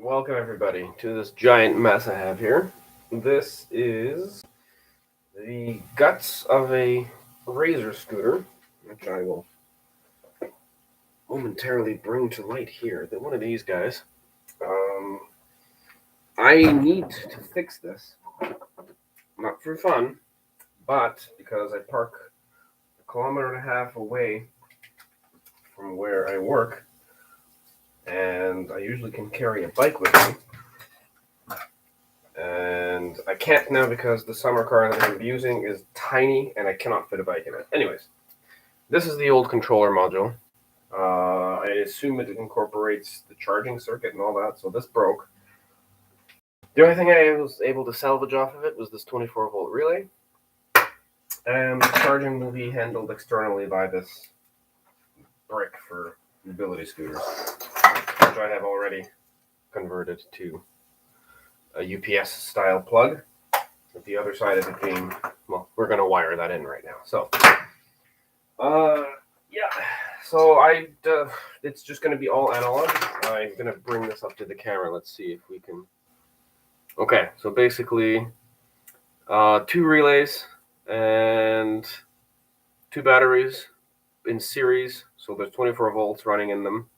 Welcome everybody to this giant mess I have here. This is the guts of a Razor scooter, which I will momentarily bring to light here. That one of these guys. I need to fix this, not for fun, but because I park 1.5 kilometers away from where I work, and I usually can carry a bike with me. And I can't now because the summer car that I'm using is tiny and I cannot fit a bike in it. Anyways, this is the old controller module. I assume it incorporates the charging circuit and all that, so this broke. The only thing I was able to salvage off of it was this 24-volt relay. And the charging will be handled externally by this brick for mobility scooters, which I have already converted to a UPS style plug, with the other side of it being, well, we're going to wire that in right now. So, yeah, so it's just going to be all analog. I'm going to bring this up to the camera. Let's see if we can. Okay, so basically, 2 relays and 2 batteries in series. So there's 24 volts running in them.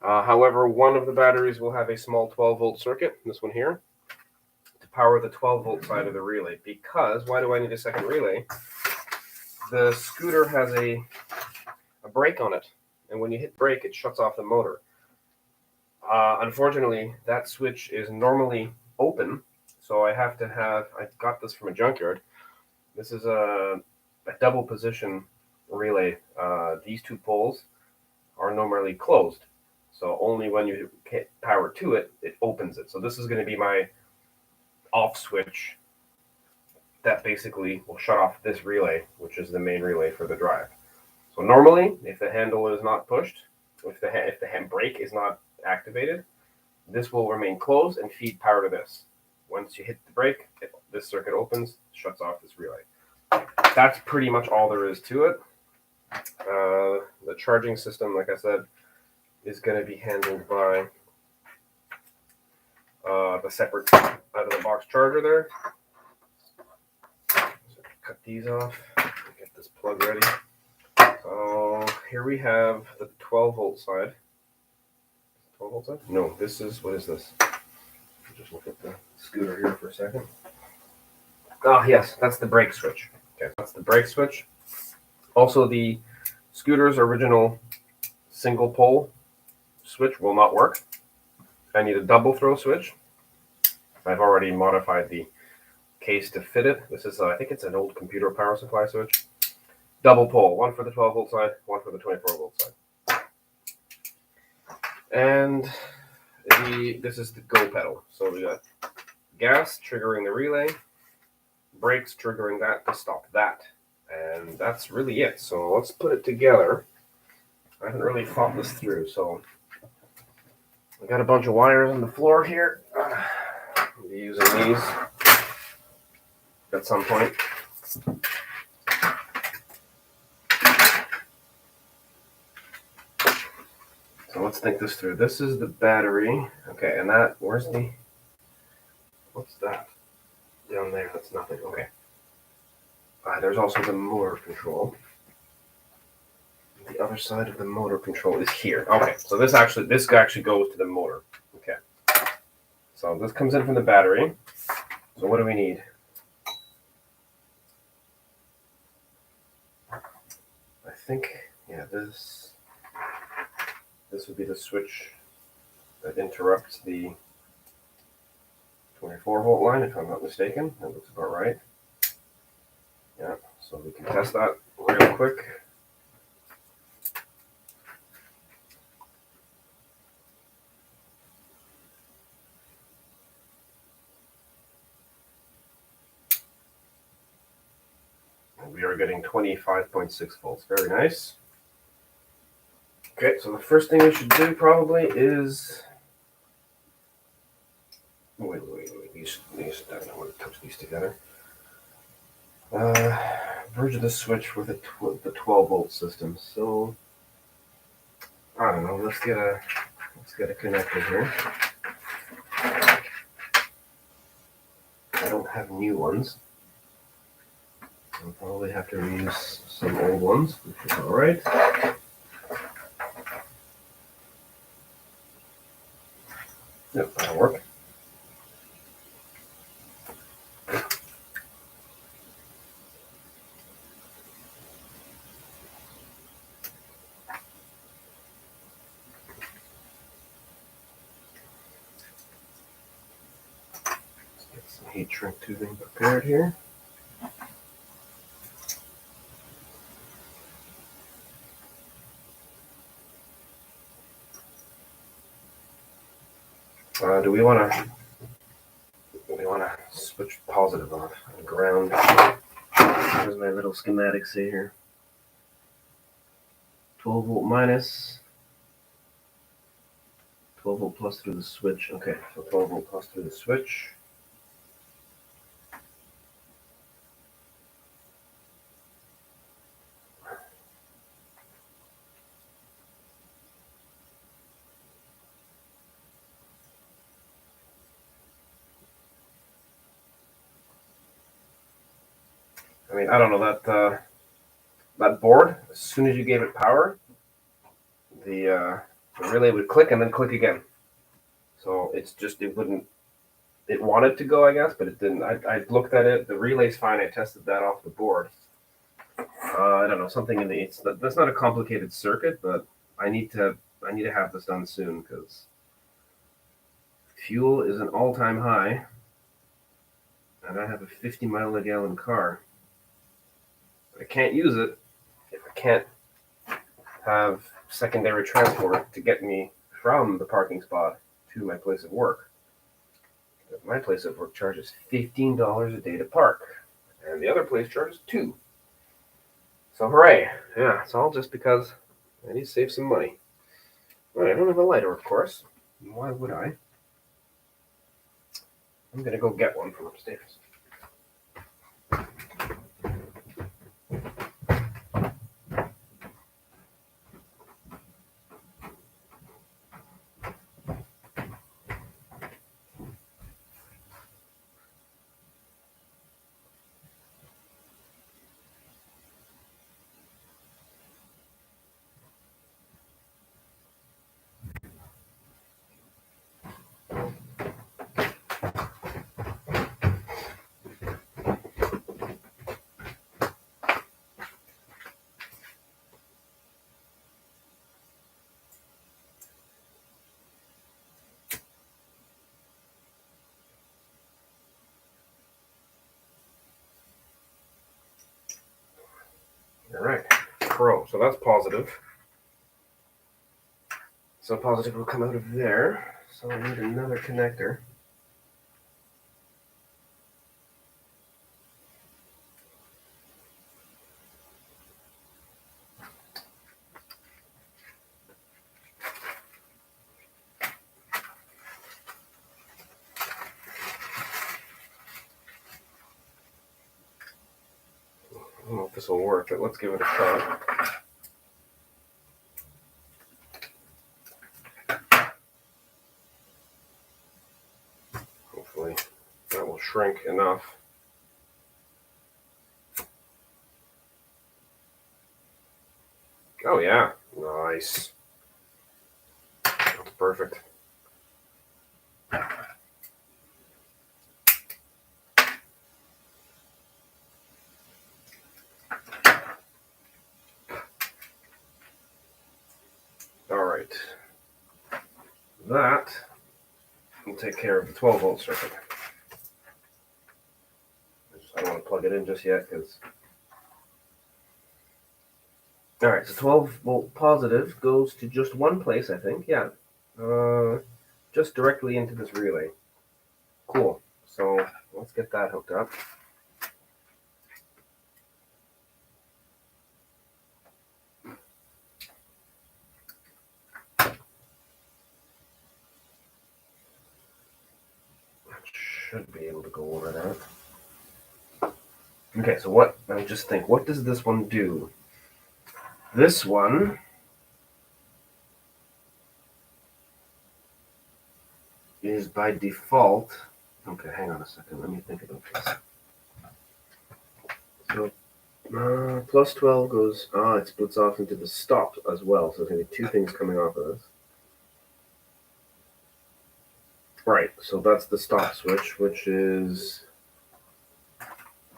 However, one of the batteries will have a small 12-volt circuit, this one here, to power the 12-volt side of the relay. Because, why do I need a second relay? The scooter has a brake on it, and when you hit brake, it shuts off the motor. Unfortunately, that switch is normally open, so I got this from a junkyard. This is a double position relay. These 2 poles are normally closed. So only when you hit power to it, it opens it. So this is going to be my off switch that basically will shut off this relay, which is the main relay for the drive. So normally, if the handle is not pushed, if the handbrake is not activated, this will remain closed and feed power to this. Once you hit the brake, this circuit opens, shuts off this relay. That's pretty much all there is to it. The charging system, like I said, is going to be handled by the separate out-of-the-box charger there. So cut these off, get this plug ready. So here we have the 12-volt side. 12-volt side? No, this is, what is this? Just look at the scooter here for a second. Ah, yes, that's the brake switch. Okay, that's the brake switch. Also, the scooter's original single pole switch will not work. I need a double throw switch. I've already modified the case to fit it. This is, I think it's an old computer power supply switch. Double pole, one for the 12-volt side, one for the 24-volt side. And this is the go pedal. So we got gas triggering the relay, brakes triggering that to stop that. And that's really it. So let's put it together. I haven't really thought this through, so I got a bunch of wires on the floor here. I'll be using these at some point. So let's think this through. This is the battery. Okay, and that, what's that? Down there, that's nothing. Okay. There's also the motor control. The other side of the motor control is here. Okay, so this actually goes to the motor. Okay. So this comes in from the battery. So what do we need? I think, yeah, this would be the switch that interrupts the 24-volt line, if I'm not mistaken. That looks about right. Yeah, so we can test that real quick. We are getting 25.6 volts. Very nice. Okay, so the first thing we should do probably is... Wait. These I don't want to touch these together. Bridge the switch with the 12-volt system. So, I don't know. Let's get a connector here. I don't have new ones. I'll probably have to reuse some old ones, which is alright. Yep, that'll work. Let's get some heat shrink tubing prepared here. Do we want to switch positive off and ground? What does my little schematic say here? 12 volt minus, 12 volt plus through the switch. Okay, so 12 volt plus through the switch. I mean, I don't know, that board, as soon as you gave it power, the relay would click and then click again. So it's just, it wanted to go, I guess, but it didn't. I looked at it, the relay's fine, I tested that off the board. I don't know, something in the, that's not a complicated circuit, but I need to have this done soon, because fuel is an all-time high, and I have a 50 mile a gallon car. I can't use it if I can't have secondary transport to get me from the parking spot to my place of work. My place of work charges $15 a day to park, and the other place charges $2. So hooray! Yeah, it's all just because I need to save some money. Well, I don't have a lighter, of course. Why would I? I'm gonna go get one from upstairs. All right, Pro. So that's positive. So positive will come out of there. So I need another connector. I don't know if this will work, but let's give it a shot. Hopefully that will shrink enough. Oh yeah, nice. That's perfect. All right. That will take care of the 12 volt circuit. I don't want to plug it in just yet because. All right, so 12 volt positive goes to just one place, I think. Yeah, just directly into this relay. Cool. So let's get that hooked up. Should be able to go over that. Okay, so what, I just think, what does this one do? This one is by default Okay, hang on a second. Let me think about this. So plus 12 goes, it splits off into the stop as well. So there's going to be two things coming off of this. Right, so that's the stop switch, which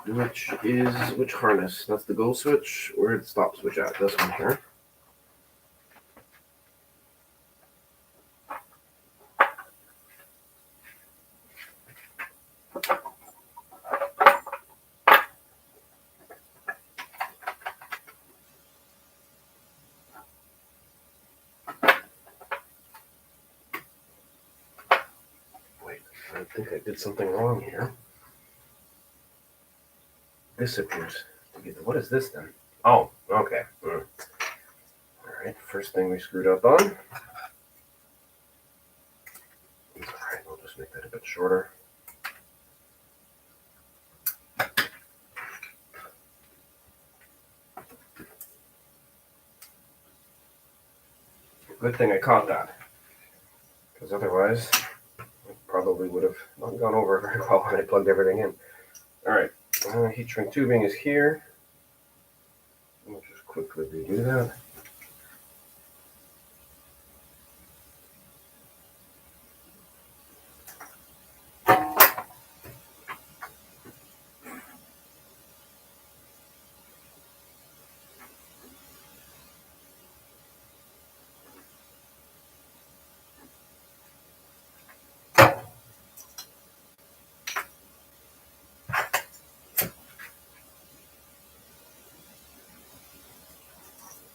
which harness? That's the go switch. Where's the stop switch at? This one here. Wait, I think I did something wrong here. This appears to be what is this then? Oh, okay. All right, first thing we screwed up on. All right, we'll just make that a bit shorter. Good thing I caught that, because otherwise it probably would have not gone over very well when I plugged everything in. All right, heat shrink tubing is here. We'll just quickly redo that.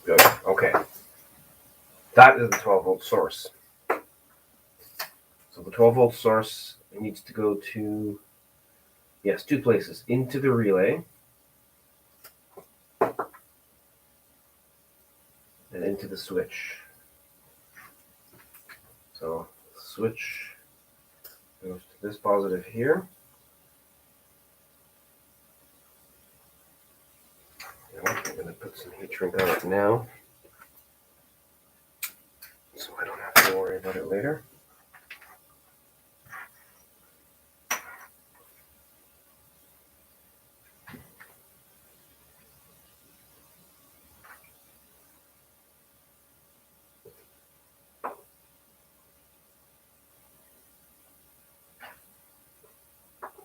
Good. Okay. That is the 12-volt source. So the 12-volt source needs to go to, yes, two places. Into the relay and into the switch. So switch goes to this positive here. I'm going to put some heat shrink on it now, so I don't have to worry about it later.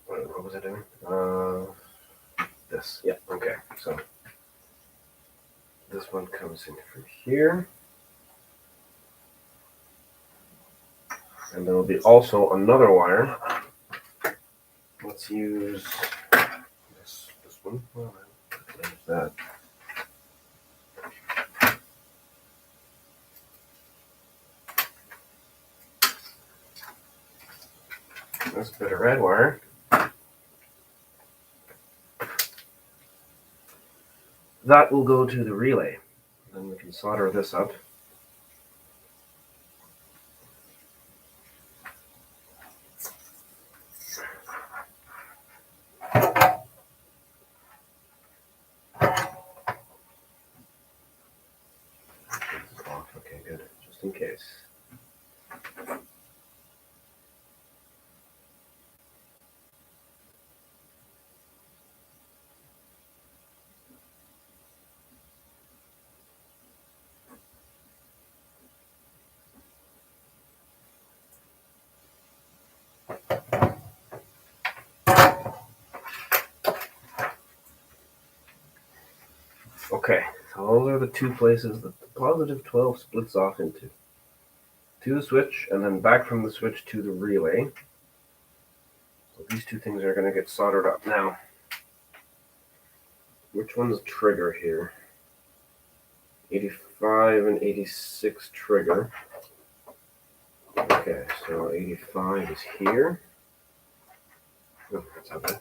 What was I doing? This. Yeah, okay. So this one comes in from here. And there will be also another wire. Let's use this one. Well, there's that. This bit of red wire. That will go to the relay. Then we can solder this up. Okay, good. Just in case. Okay, so those are the two places that the positive 12 splits off into. To the switch, and then back from the switch to the relay. So these two things are going to get soldered up. Now, which one's trigger here? 85 and 86 trigger. Okay, so 85 is here. Oh, that's not bad.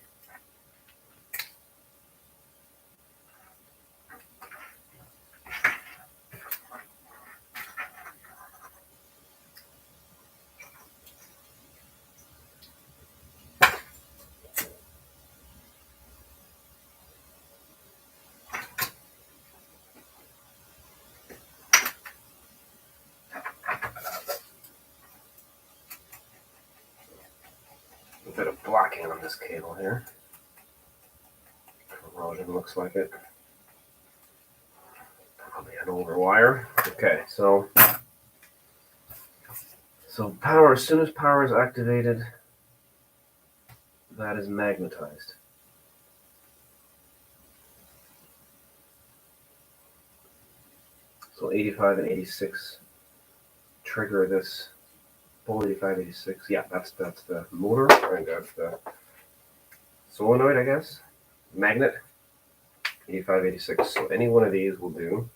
bit of blacking on this cable here. Corrosion looks like it. Probably an older wire. Okay, so power, as soon as power is activated, that is magnetized. So 85 and 86 trigger this pole 85, 86. Yeah, that's the motor, and that's the solenoid, I guess. Magnet, 85, 86. So any one of these will do.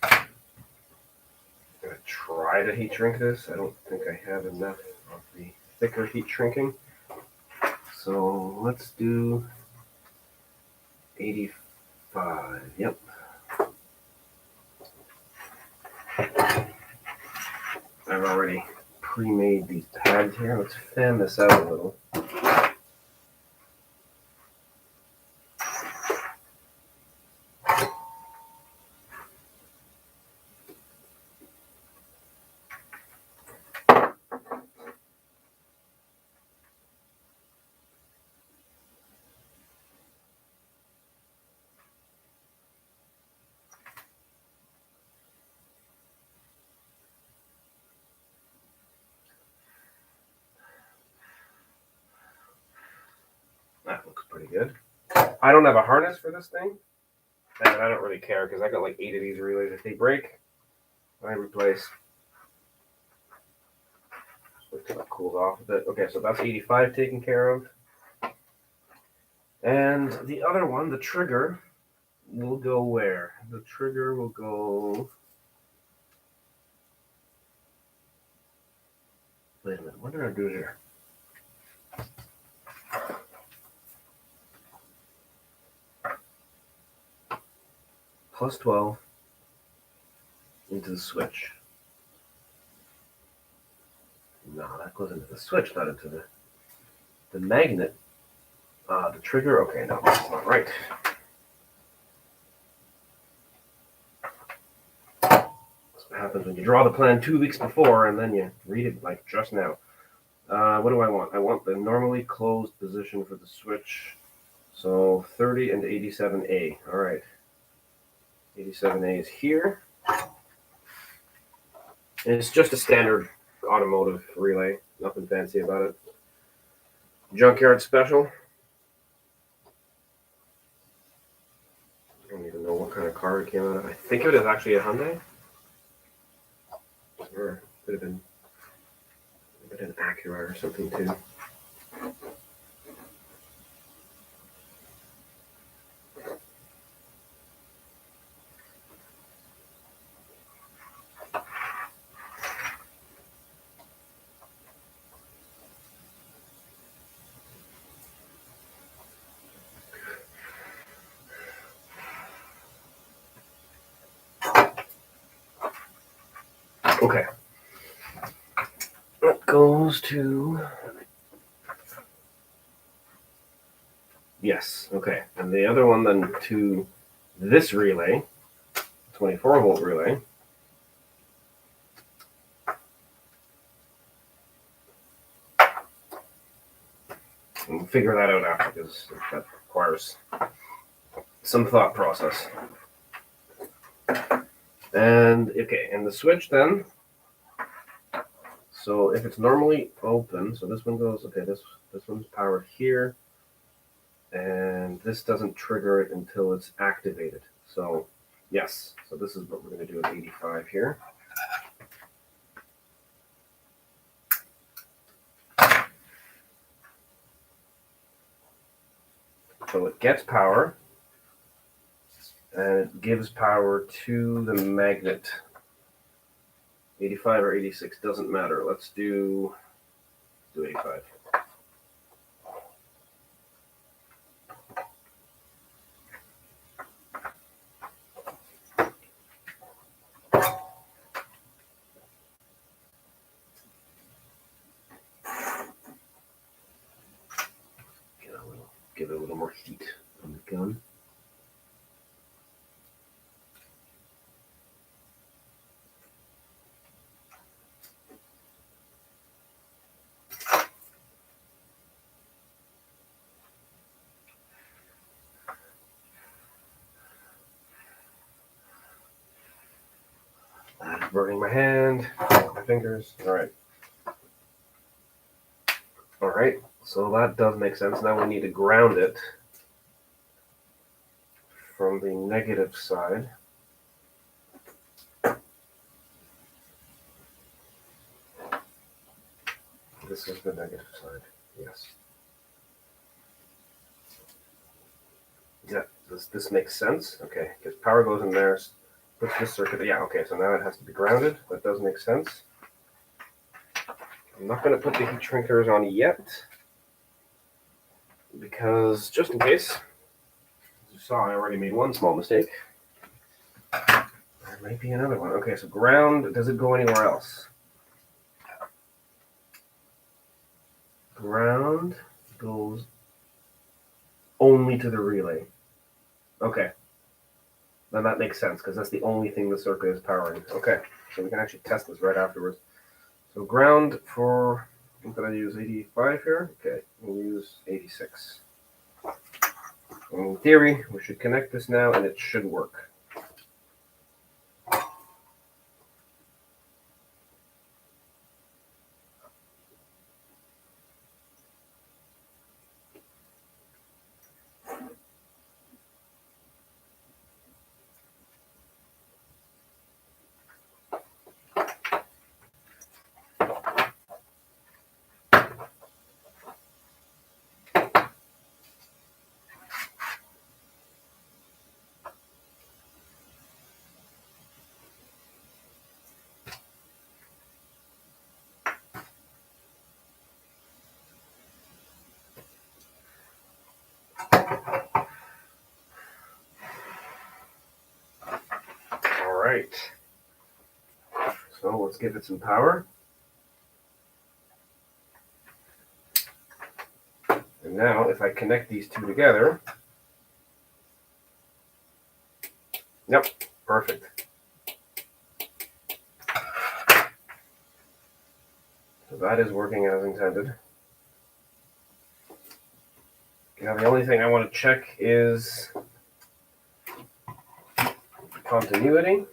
I'm going to try to heat shrink this. I don't think I have enough of the thicker heat shrinking. So let's do 85. Yep. I've already pre-made these pads here. Let's fan this out a little. That looks pretty good. I don't have a harness for this thing, and I don't really care because I got like 8 of these relays. If they break, I replace. Wait till that cools off a bit. Okay, so that's 85 taken care of. And the other one, the trigger, will go where? The trigger will go. Wait a minute, what did I do here? Plus 12 into the switch. No, that goes into the switch, not into the magnet. The trigger, okay, no, that's not right. That's what happens when you draw the plan 2 weeks before and then you read it like just now. What do I want? I want the normally closed position for the switch. So 30 and 87A. All right. 87A is here. And it's just a standard automotive relay. Nothing fancy about it. Junkyard special. I don't even know what kind of car it came out of. I think it is actually a Hyundai. Or it could have been an Acura or something too. Okay. That goes to. Yes, okay. And the other one then to this relay, 24 volt relay. And we'll figure that out after because that requires some thought process. And okay, and the switch then. So if it's normally open, so this one goes, okay, this one's powered here. And this doesn't trigger it until it's activated. So yes, so this is what we're going to do at 85 here. So it gets power, and it gives power to the magnet. 85 or 86, doesn't matter. Let's do 85. Give it a little more heat on the gun. Burning my hand, my fingers. All right. So that does make sense. Now we need to ground it from the negative side. This is the negative side. Yes. Yeah. This makes sense? Okay. Because power goes in there. Puts this circuit. Yeah. Okay. So now it has to be grounded. That does make sense. I'm not going to put the heat shrinkers on yet, because just in case, as you saw, I already made one small mistake. There might be another one. Okay, so ground, does it go anywhere else? Ground goes only to the relay. Okay. Then that makes sense, because that's the only thing the circuit is powering. Okay, so we can actually test this right afterwards. So ground for, I'm going to use 85 here. Okay, we'll use 86. In theory, we should connect this now, and it should work. All right. So let's give it some power. And now, if I connect these two together, yep, perfect. So that is working as intended. Now the only thing I want to check is continuity.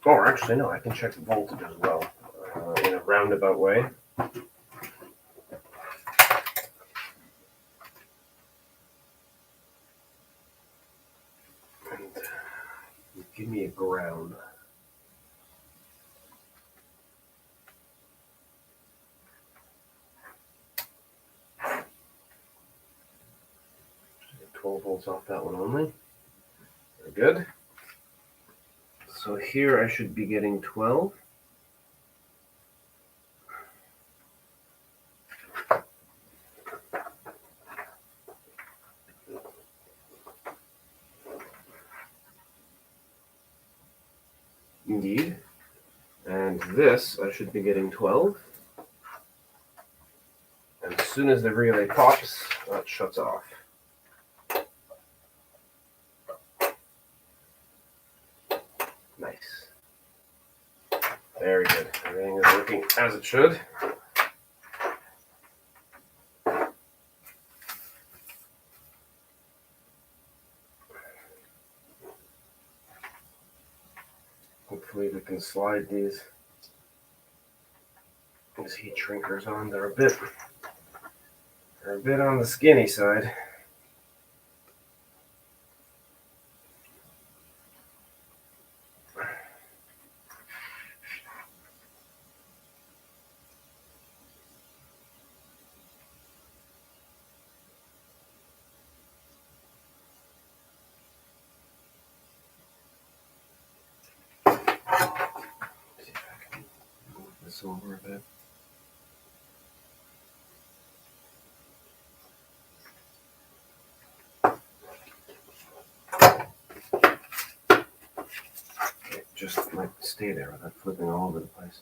Or actually, no, I can check the voltage as well in a roundabout way. And give me a ground. Get 12 volts off that one only. Very good. So here I should be getting 12. Indeed. And this I should be getting 12. And as soon as the relay pops, that shuts off. Nice. Very good. Everything is working as it should. Hopefully we can slide these heat shrinkers on. They're a bit on the skinny side. See if I can move this over a bit. Okay, just like stay there without flipping all over the place.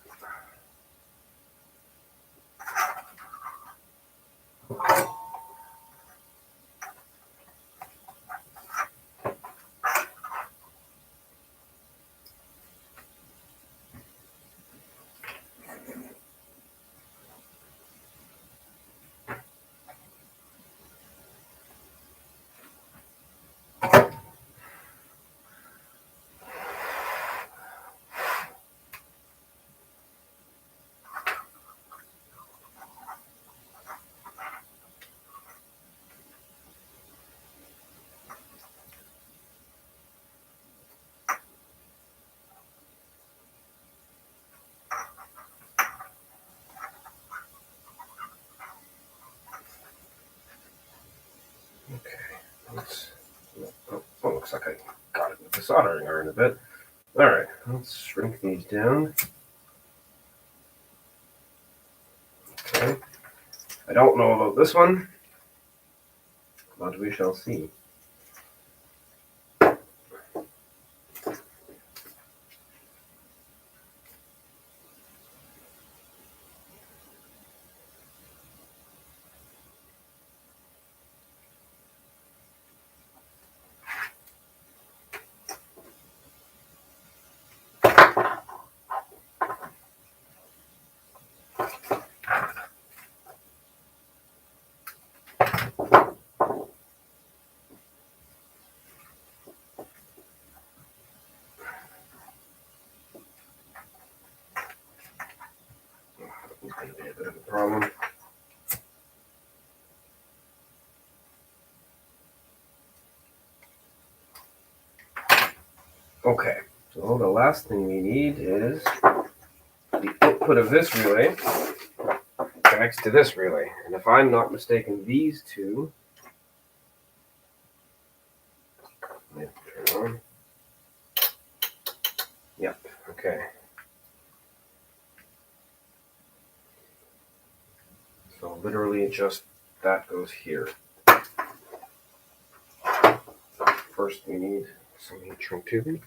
looks like I got it with the soldering iron a bit. All right, let's shrink these down. Okay. I don't know about this one, but we shall see. It's going to be a bit of a problem. Okay, so the last thing we need is the output of this relay connects to this relay. And if I'm not mistaken, these two, let me turn on. Yep, okay. So literally just that goes here. First we need some heat shrink tubing.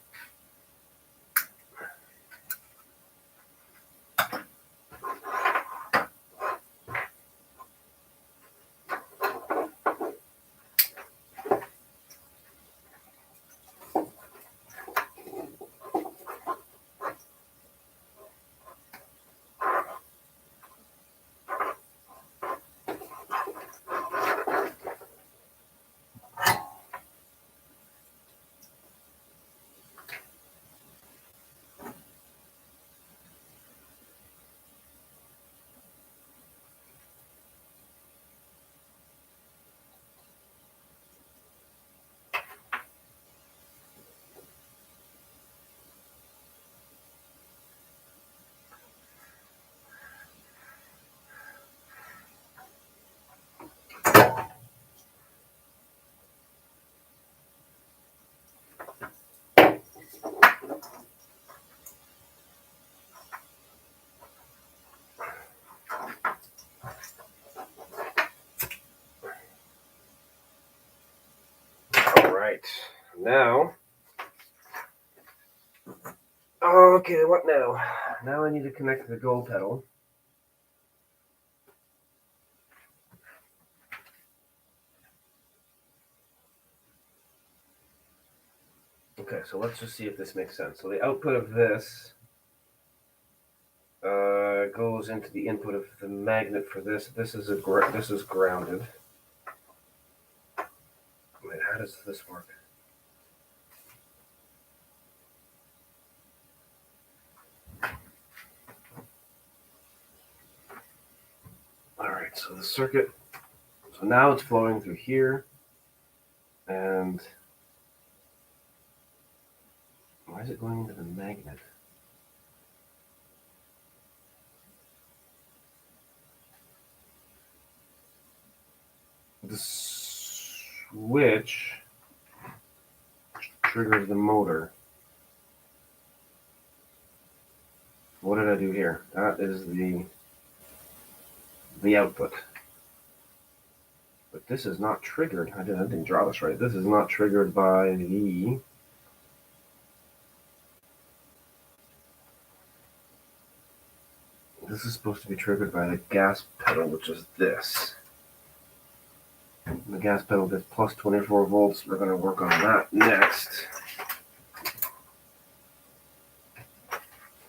Alright, now, okay, what now? Now I need to connect the gold pedal. Okay, so let's just see if this makes sense. So the output of this goes into the input of the magnet for this. This is grounded. Wait, how does this work? All right, so the circuit. So now it's flowing through here, and why is it going into the magnet? The switch triggers the motor. What did I do here? That is the output. But this is not triggered. I didn't draw this right. This is not triggered by the this is supposed to be triggered by the gas pedal, which is this. The gas pedal gets plus 24 volts. We're going to work on that next.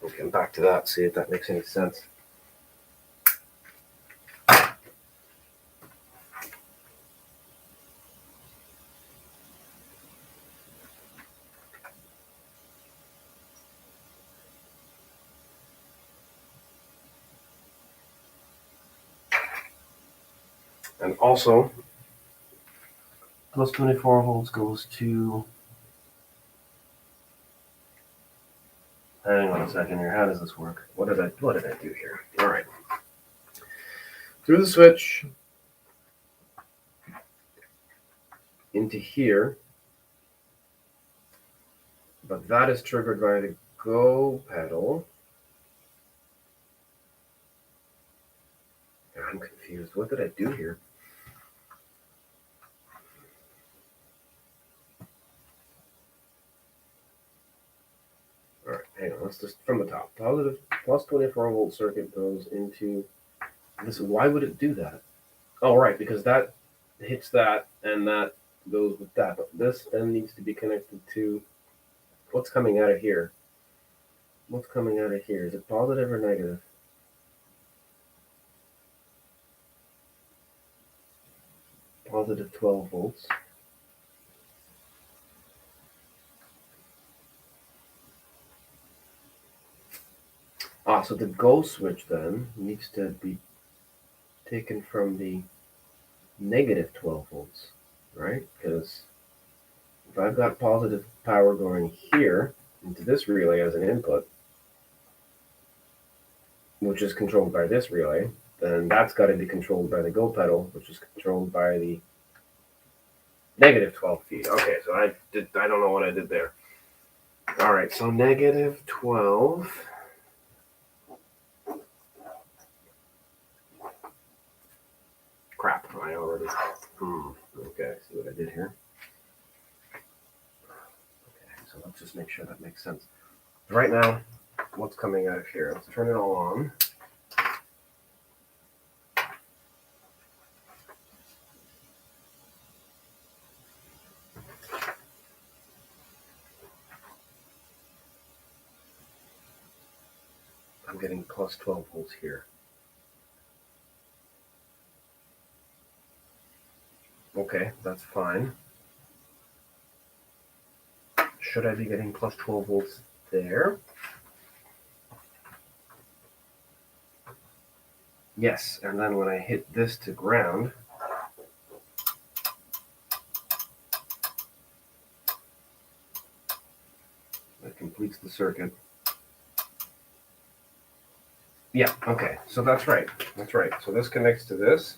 We'll come back to that, see if that makes any sense. And also, plus 24 volts goes to, hang on a second here, how does this work? What did I do here? All right. Through the switch into here, But that is triggered by the go pedal. I'm confused. What did I do here? All right, hang on. Let's just from the top. Positive plus 24-volt circuit goes into this. Why would it do that? Oh, right, because that hits that and that goes with that. But this then needs to be connected to what's coming out of here. What's coming out of here? Is it positive or negative? Positive 12 volts. So the go switch then needs to be taken from the negative 12 volts, right? Because if I've got positive power going here into this relay as an input, which is controlled by this relay, then that's got to be controlled by the go pedal, which is controlled by the negative 12 feet. Okay, so I don't know what I did there. All right, so negative 12. Crap, I already. Okay, see what I did here. Okay, so let's just make sure that makes sense. Right now, what's coming out of here? Let's turn it all on. I'm getting plus 12 volts here. Okay, that's fine. Should I be getting plus 12 volts there? Yes, and then when I hit this to ground, that completes the circuit. Yeah, okay, so that's right. That's right. So this connects to this.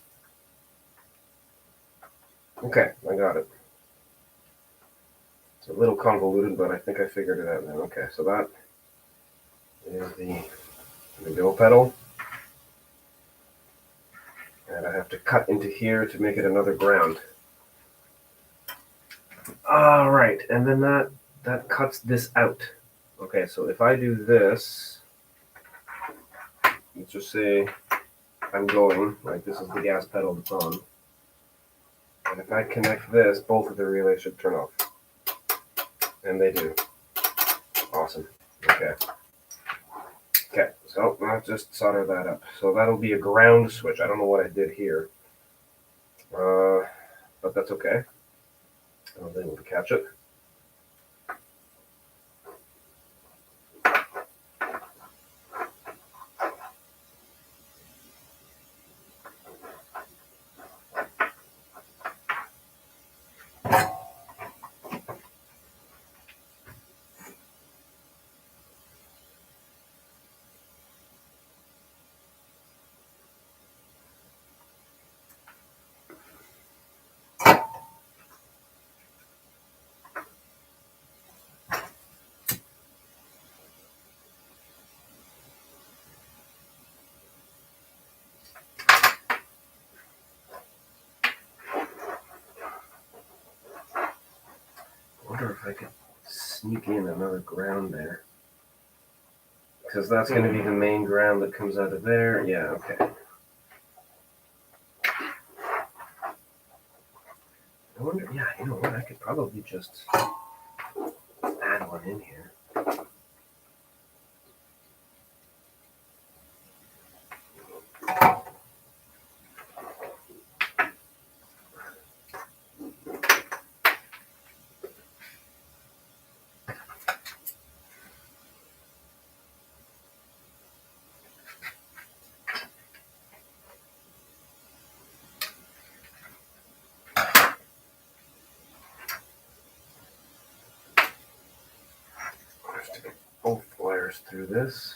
Okay, I got it. It's a little convoluted, but I think I figured it out now. Okay, so that is the go pedal. And I have to cut into here to make it another ground. All right, and then that cuts this out. Okay, so if I do this, let's just say I'm going, like this is the gas pedal that's on. And if I connect this, both of the relays should turn off. And they do. Awesome. Okay. Okay, so I'll just solder that up. So that'll be a ground switch. I don't know what I did here. But that's okay. I was able to catch it. I wonder if I could sneak in another ground there. Because that's going to be the main ground that comes out of there. Yeah, okay. I wonder, yeah, you know what? I could probably just add one in here. I have to get both wires through this.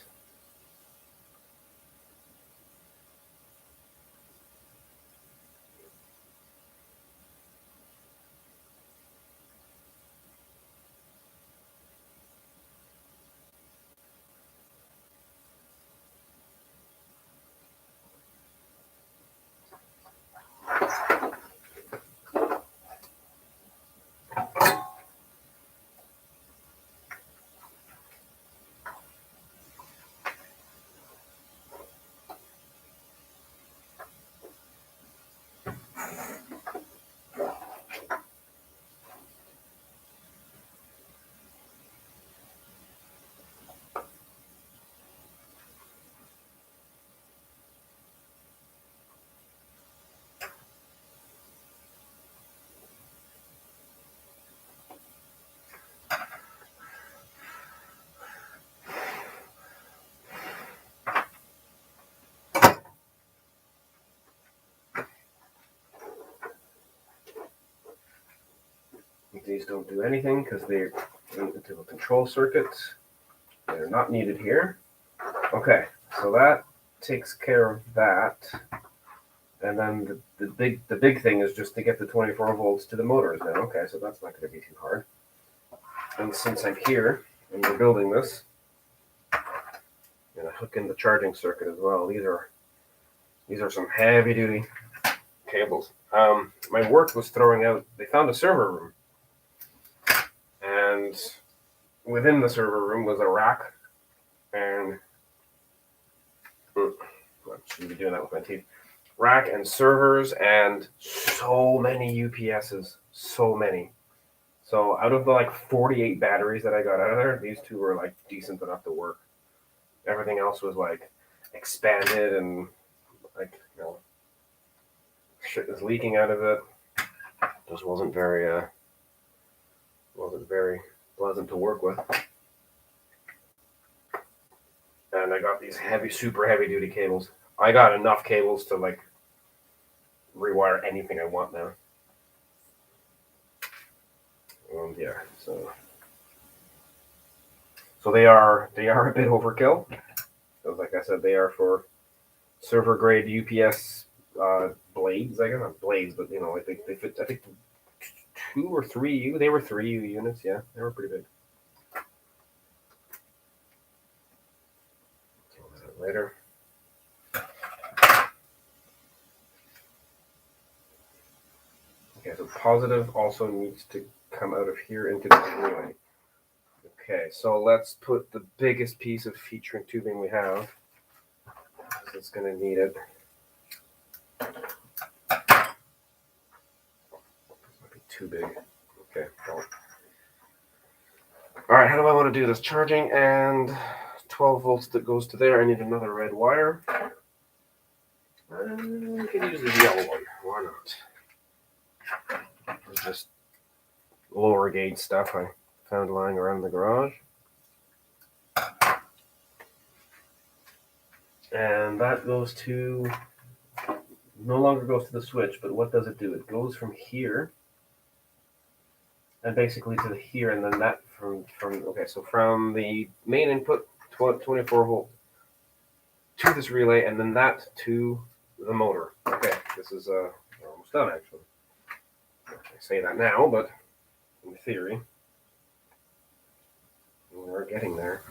These don't do anything because they're into a control circuit. They're not needed here. Okay, so that takes care of that. And then the big thing is just to get the 24 volts to the motors now. Okay, so that's not going to be too hard. And since I'm here and we're building this, I'm going to hook in the charging circuit as well. These are some heavy duty cables. My work was throwing out. They found a server room, and within the server room was a rack, and I shouldn't be doing that with my teeth. Rack and servers and so many UPSs, so many. So out of the like 48 batteries that I got out of there, these two were like decent enough to work. Everything else was like expanded and like, you know, shit is leaking out of it. Just wasn't very pleasant to work with. And I got these super heavy duty cables. I got enough cables to like rewire anything I want now. And yeah, so they are a bit overkill. So like I said, they are for server grade UPS blades. I guess not blades, but you know, I think they fit. I think 2 or 3U. They were 3U units. Yeah, they were pretty big. Later. Okay, so positive also needs to come out of here into this relay. Okay, so let's put the biggest piece of featuring tubing we have. It's going to need it. This might be too big. Okay. Well. All right, how do I want to do this? Charging and 12 volts that goes to there. I need another red wire. I can use the yellow one. Why not? It's just lower gauge stuff I found lying around the garage. And that goes to, no longer goes to the switch, but what does it do? It goes from here and basically to here, and then that from okay, so from the main input 24 volt to this relay, and then that to the motor. Okay, this is almost done actually. I say that now, but in theory, we're getting there.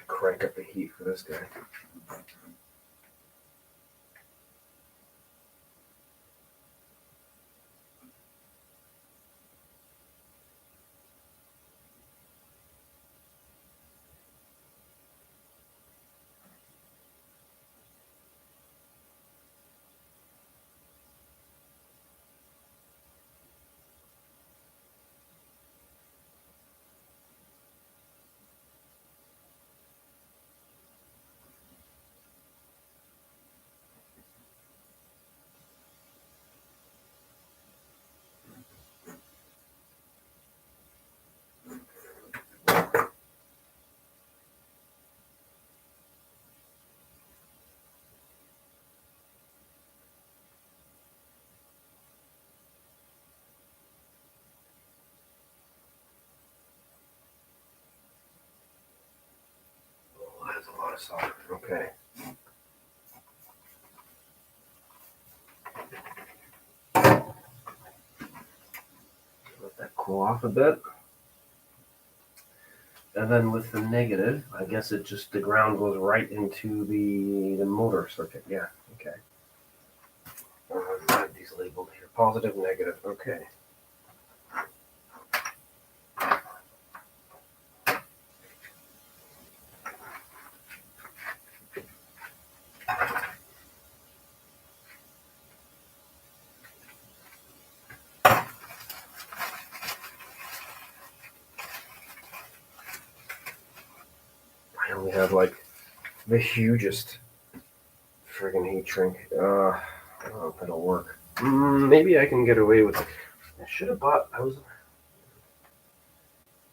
Crank up the heat for this guy. That's a lot of solder. Okay. Let that cool off a bit. And then with the negative, I guess it just, the ground goes right into the motor circuit. Yeah, okay. I have these labeled here. Positive, negative. Okay. I only have like the hugest friggin' heat shrink. I don't know if it'll work. Maybe I can get away with it. I should have bought.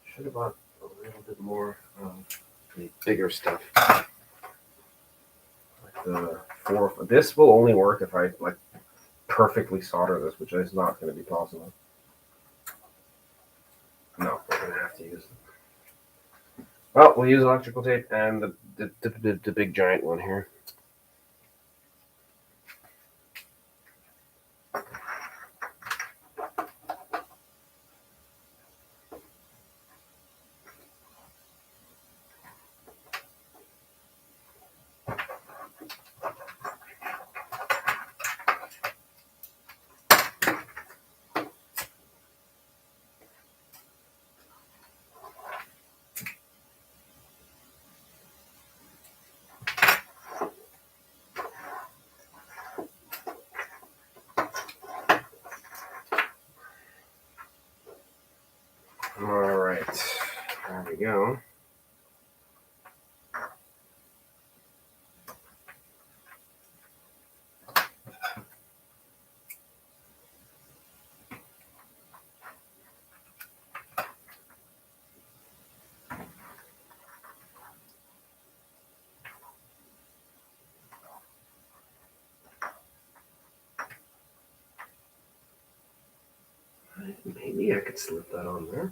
Should have bought a little bit more of the bigger stuff. Like the four. This will only work if I like perfectly solder this, which is not going to be possible. No, we're going to have to use. Well, we'll use electrical tape and the big giant one here. All right, there we go. Maybe I could slip that on there.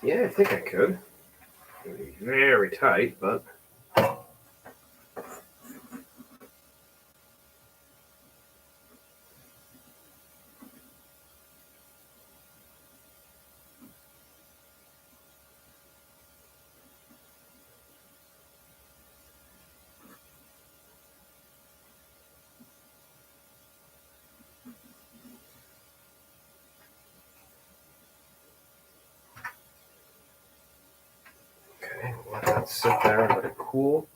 Yeah, I think I could. It'd be very tight, but. Okay, let that sit there and let it cool.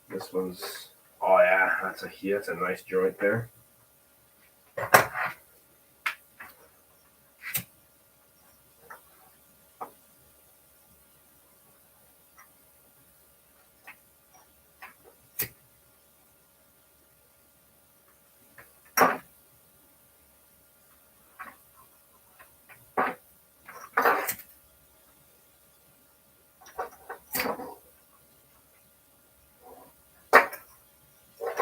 This one's, oh yeah, that's a nice joint there.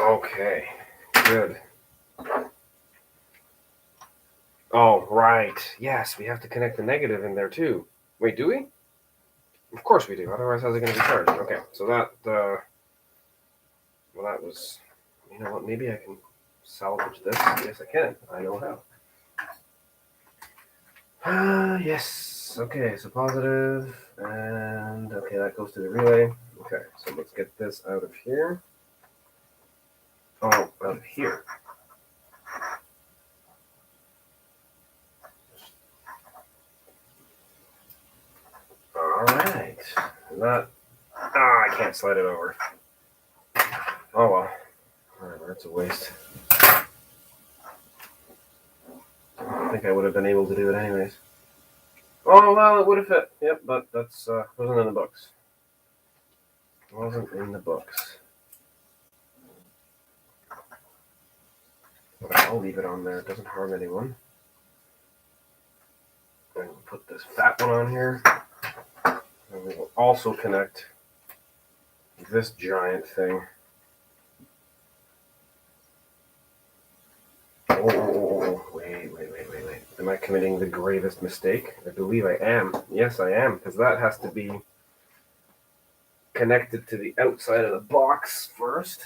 Okay, good. Oh, right. Yes, we have to connect the negative in there too. Wait, do we? Of course we do. Otherwise, how's it going to be charged? Okay, so that, well, that was, you know what, maybe I can salvage this. Yes, I can. I know how. Yes. Okay, so positive, and okay, that goes to the relay. Okay, so let's get this out of here. Oh, out of here. All right. That. Ah, I can't slide it over. Oh well. Whatever. It's a waste. I don't think I would have been able to do it anyways. Oh well, it would have fit. Yep, but that's wasn't in the books. Wasn't in the books. But I'll leave it on there. It doesn't harm anyone. And we'll put this fat one on here. And we will also connect this giant thing. Oh, wait. Am I committing the gravest mistake? I believe I am. Yes, I am, because that has to be connected to the outside of the box first.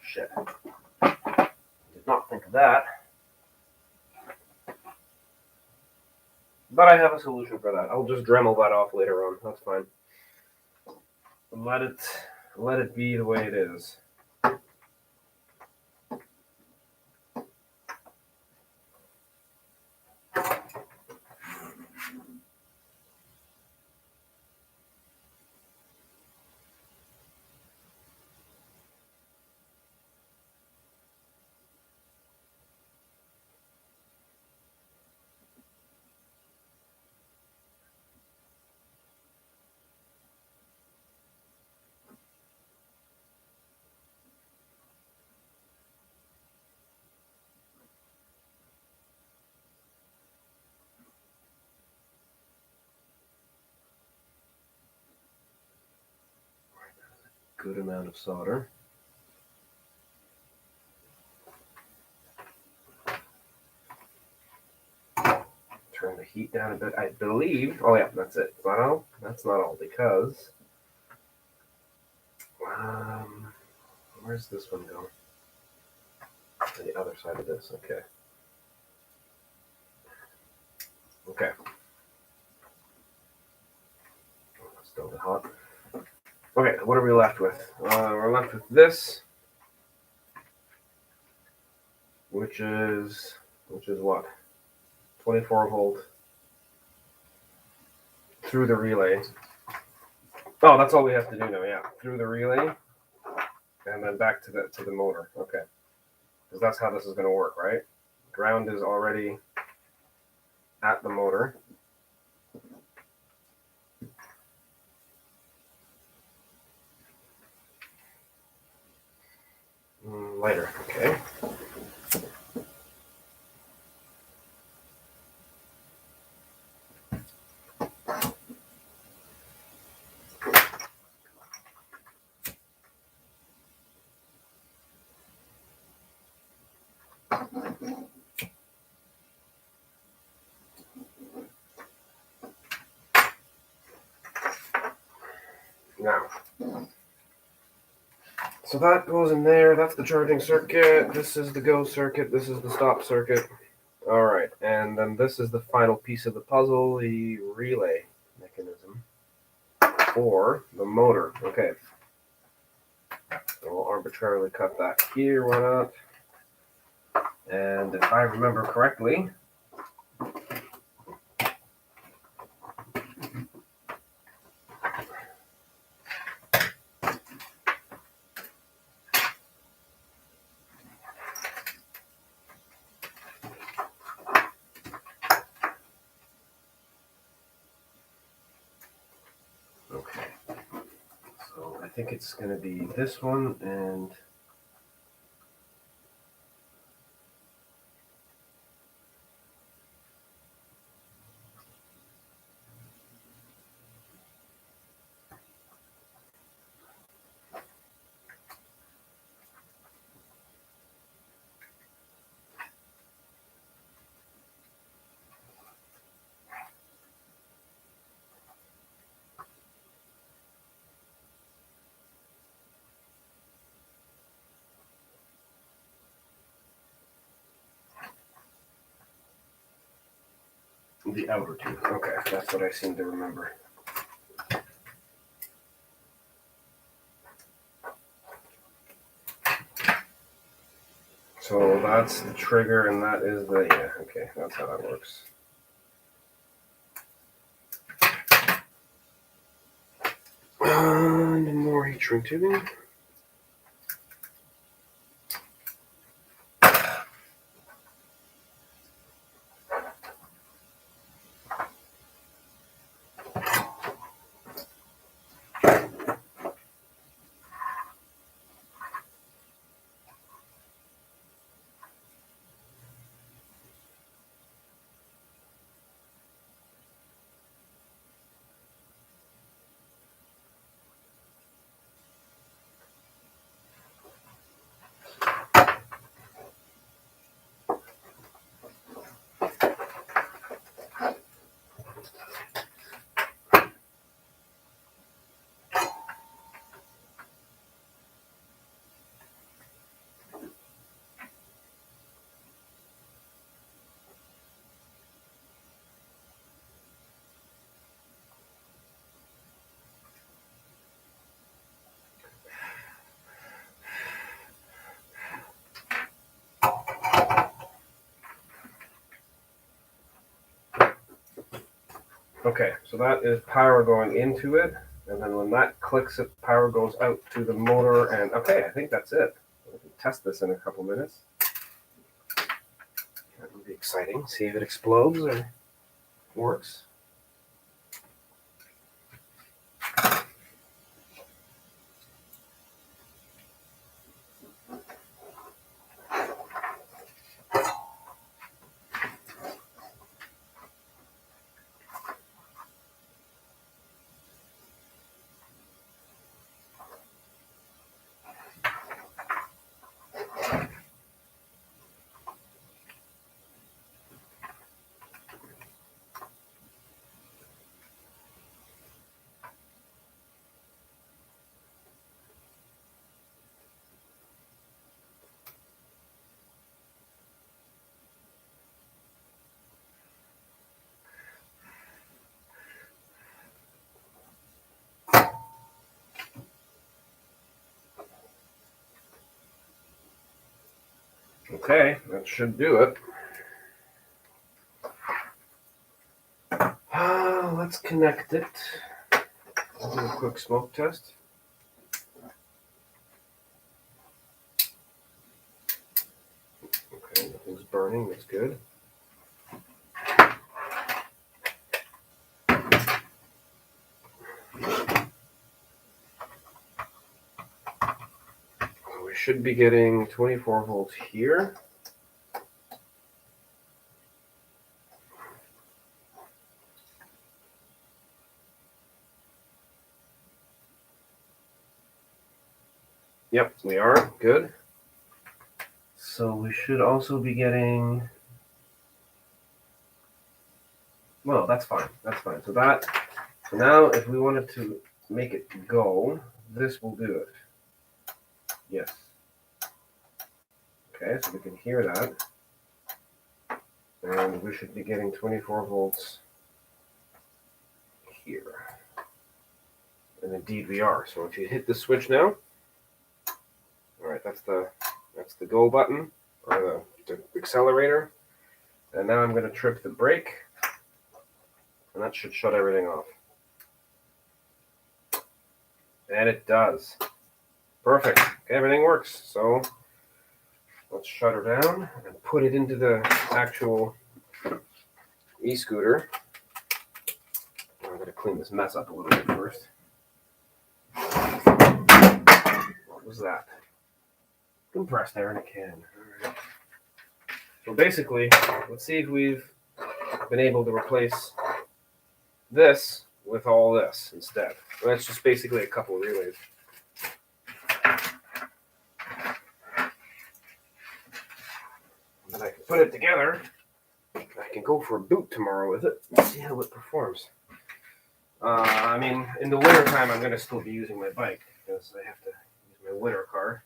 Shit. Did not think of that. But I have a solution for that. I'll just Dremel that off later on. That's fine. Let it be the way it is. good amount of solder. Turn the heat down a bit. I believe. Oh yeah, that's it. Well, that's not all because. Where's this one go? To the other side of this. Okay. Okay. Still a bit hot. Okay, what are we left with? We're left with this, which is what? 24-volt through the relay. Oh, that's all we have to do now. Yeah, through the relay, and then back to the motor. Okay, because that's how this is going to work, right? Ground is already at the motor. Lighter. Okay. Now, so that goes in there. That's the charging circuit. This is the go circuit. This is the stop circuit. All right, and then this is the final piece of the puzzle, the relay mechanism for the motor. Okay, so we'll arbitrarily cut that here. Why not? And if I remember correctly, okay, so I think it's going to be this one and the outer two. Okay, that's what I seem to remember. So that's the trigger, and that is the, yeah, okay, that's how that works. And more heat shrink tubing. Okay, so that is power going into it, and then when that clicks it, power goes out to the motor, and okay, I think that's it. We can test this in a couple minutes. That would be exciting. See if it explodes or works. Okay, that should do it. Let's connect it. I'll do a quick smoke test. Okay, nothing's burning. That's good. We should be getting 24 volts here. Yep, we are. Good. So we should also be getting... Well, that's fine. That's fine. So now if we wanted to make it go, this will do it. Yes. Okay, so we can hear that. And we should be getting 24 volts here. And indeed we are. So if you hit the switch now, all right, that's the go button, or the accelerator. And now I'm going to trip the brake, and that should shut everything off. And it does. Perfect. Okay, everything works. So let's shut her down and put it into the actual e-scooter. I'm going to clean this mess up a little bit first. What was that? Compressed air in a can. All right. So basically, let's see if we've been able to replace this with all this instead. Well, that's just basically a couple of relays. And I can put it together. I can go for a boot tomorrow with it and see how it performs. I mean, in the wintertime, I'm going to still be using my bike because I have to use my winter car.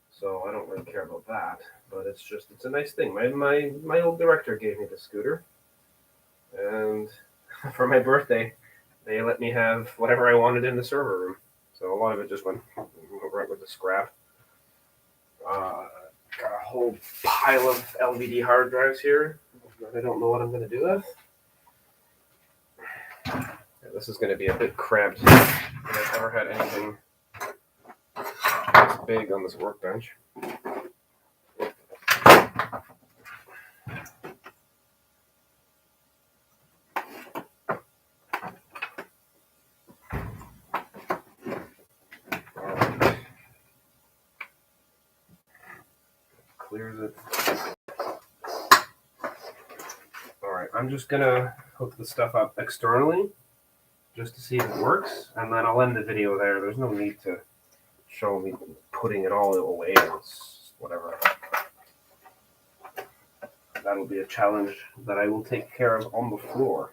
So I don't really care about that, but it's a nice thing. My old director gave me the scooter, and for my birthday, they let me have whatever I wanted in the server room. So a lot of it just went right with the scrap. Got a whole pile of LVD hard drives here that I don't know what I'm going to do with. Yeah, this is going to be a bit cramped. I've never had anything big on this workbench. Clears it. Alright, I'm just gonna hook the stuff up externally just to see if it works, and then I'll end the video there. There's no need to show me putting it all away. It's whatever. That'll be a challenge that I will take care of on the floor.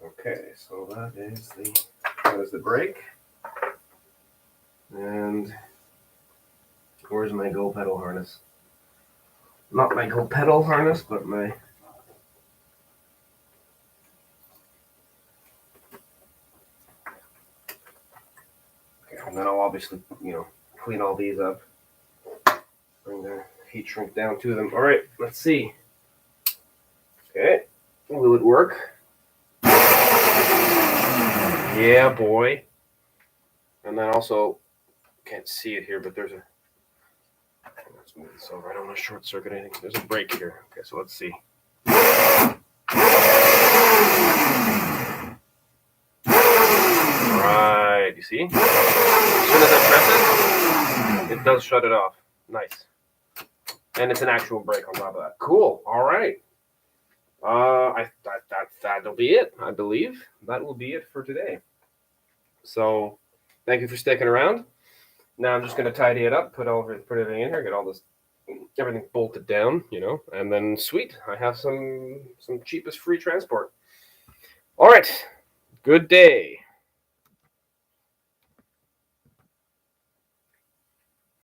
Okay, so that is the brake. And where's my Go pedal harness? Not my Go pedal harness, but my... Okay, and then I'll obviously, clean all these up. Bring the heat shrink down to them. All right, let's see. Okay, will it work? Yeah, boy. And then also, can't see it here, but there's a... Let's move this over. I don't want to short circuit anything. There's a brake here. Okay, so let's see. Right, you see? As soon as I press it, it does shut it off. Nice. And it's an actual brake on top of that. Cool. All right. That'll be it, I believe. That will be it for today. So, thank you for sticking around. Now I'm just going to tidy it up, put everything in here, get all this, everything bolted down, and then sweet, I have some cheapest free transport. All right. Good day.